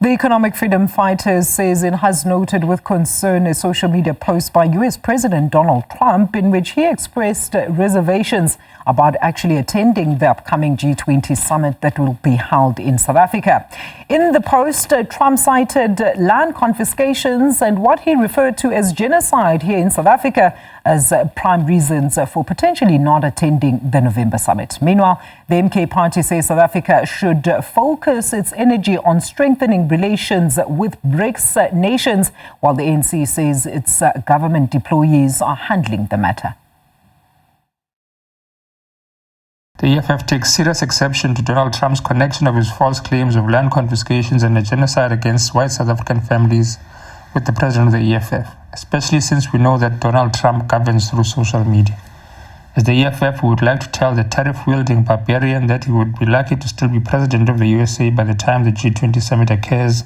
The Economic Freedom Fighters says it has noted with concern a social media post by US President Donald Trump in which he expressed reservations about actually attending the upcoming G20 summit that will be held in South Africa. In the post, Trump cited land confiscations and what he referred to as genocide here in South Africa as prime reasons for potentially not attending the November summit. Meanwhile, the MK party says South Africa should focus its energy on strengthening relations with BRICS nations, while the ANC says its government employees are handling the matter. The EFF takes serious exception to Donald Trump's connection of his false claims of land confiscations and a genocide against white South African families with the president of the EFF, especially since we know that Donald Trump governs through social media. As the EFF, we would like to tell the tariff-wielding barbarian that he would be lucky to still be president of the USA by the time the G20 summit occurs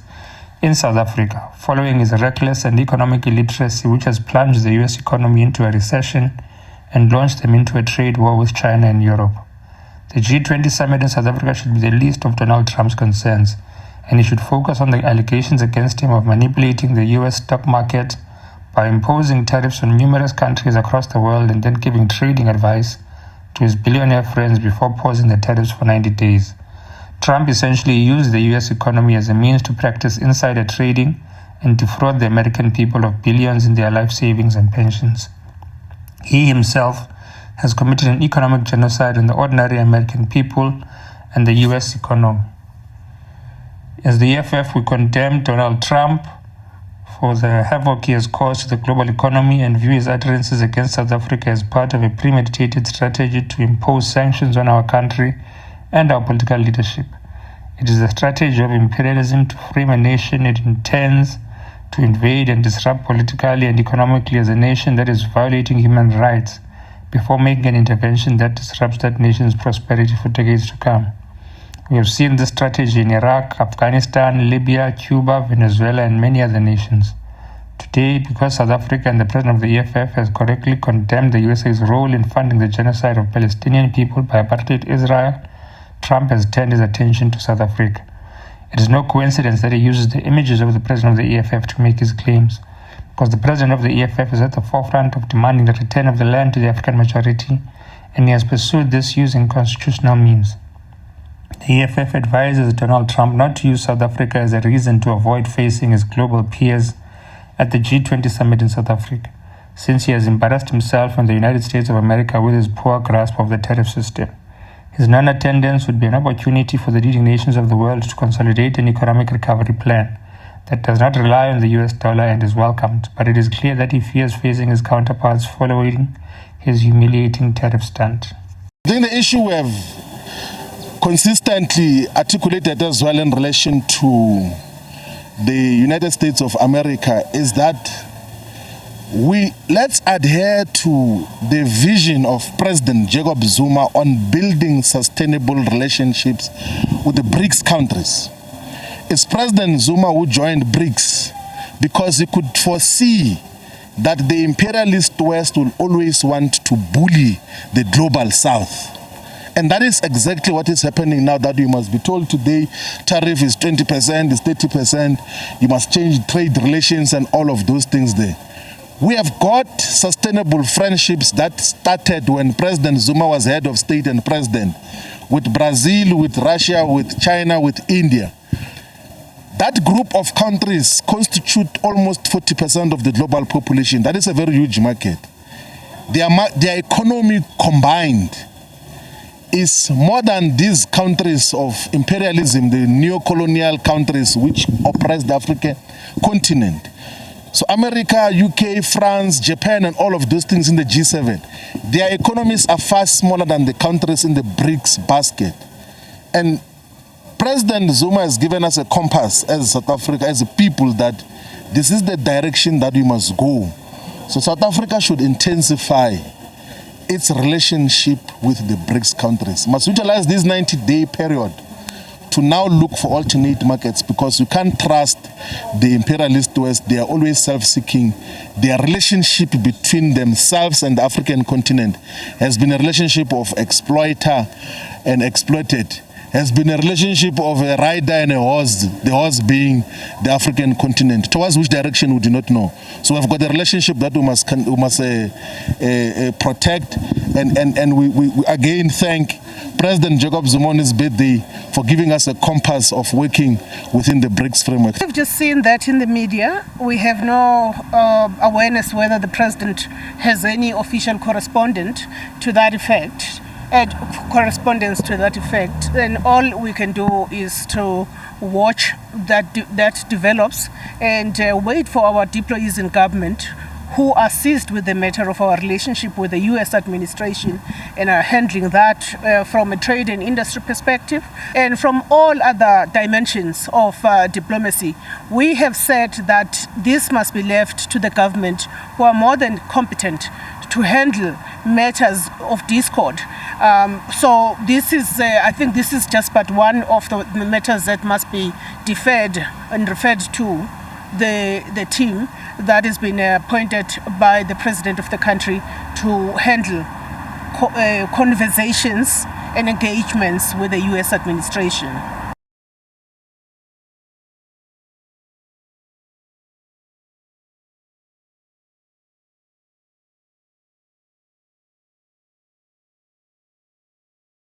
in South Africa, following his reckless and economic illiteracy which has plunged the US economy into a recession and launched them into a trade war with China and Europe. The G20 summit in South Africa should be the least of Donald Trump's concerns, and he should focus on the allegations against him of manipulating the US stock market by imposing tariffs on numerous countries across the world and then giving trading advice to his billionaire friends before pausing the tariffs for 90 days. Trump essentially used the US economy as a means to practice insider trading and defraud the American people of billions in their life savings and pensions. He himself has committed an economic genocide on the ordinary American people and the US economy. As the EFF, we condemn Donald Trump for the havoc he has caused to the global economy and view his utterances against South Africa as part of a premeditated strategy to impose sanctions on our country and our political leadership. It is a strategy of imperialism to frame a nation it intends to invade and disrupt politically and economically as a nation that is violating human rights before making an intervention that disrupts that nation's prosperity for decades to come. We have seen this strategy in Iraq, Afghanistan, Libya, Cuba, Venezuela, and many other nations. Today, because South Africa and the president of the EFF has correctly condemned the USA's role in funding the genocide of Palestinian people by apartheid Israel, Trump has turned his attention to South Africa. It is no coincidence that he uses the images of the president of the EFF to make his claims, because the president of the EFF is at the forefront of demanding the return of the land to the African majority, and he has pursued this using constitutional means. The EFF advises Donald Trump not to use South Africa as a reason to avoid facing his global peers at the G20 summit in South Africa, since he has embarrassed himself and the United States of America with his poor grasp of the tariff system. His non-attendance would be an opportunity for the leading nations of the world to consolidate an economic recovery plan that does not rely on the US dollar and is welcomed, but it is clear that he fears facing his counterparts following his humiliating tariff stunt. I think the issue we have consistently articulated as well in relation to the United States of America is that let's adhere to the vision of President Jacob Zuma on building sustainable relationships with the BRICS countries. It's President Zuma who joined BRICS because he could foresee that the imperialist West will always want to bully the global South. And that is exactly what is happening now, that you must be told today tariff is 20%, is 30%, you must change trade relations and all of those things there. We have got sustainable friendships that started when President Zuma was head of state and president, with Brazil, with Russia, with China, with India. That group of countries constitute almost 40% of the global population. That is a very huge market. Their economy combined is more than these countries of imperialism, the neo-colonial countries which oppress the African continent. So America, UK, France, Japan, and all of those things in the G7, their economies are far smaller than the countries in the BRICS basket. And President Zuma has given us a compass as South Africa, as a people, that this is the direction that we must go. So South Africa should intensify its relationship with the BRICS countries. Must utilize this 90-day period to now look for alternate markets, because you can't trust the imperialist West. They are always self-seeking. Their relationship between themselves and the African continent has been a relationship of exploiter and exploited. has been a relationship of a rider and a horse, the horse being the African continent, towards which direction we do not know. So we've got a relationship that we must protect, and we again thank President Jacob Zuma on his birthday for giving us a compass of working within the BRICS framework. We've just seen that in the media. We have no awareness whether the president has any official correspondence to that effect. And all we can do is to watch that develops and wait for our deployees in government who are seized with the matter of our relationship with the U.S. administration and are handling that from a trade and industry perspective and from all other dimensions of diplomacy. We have said that this must be left to the government, who are more than competent to handle matters of discord. So this is, I think this is just but one of the matters that must be deferred and referred to the team that has been appointed by the president of the country to handle conversations and engagements with the U.S. administration.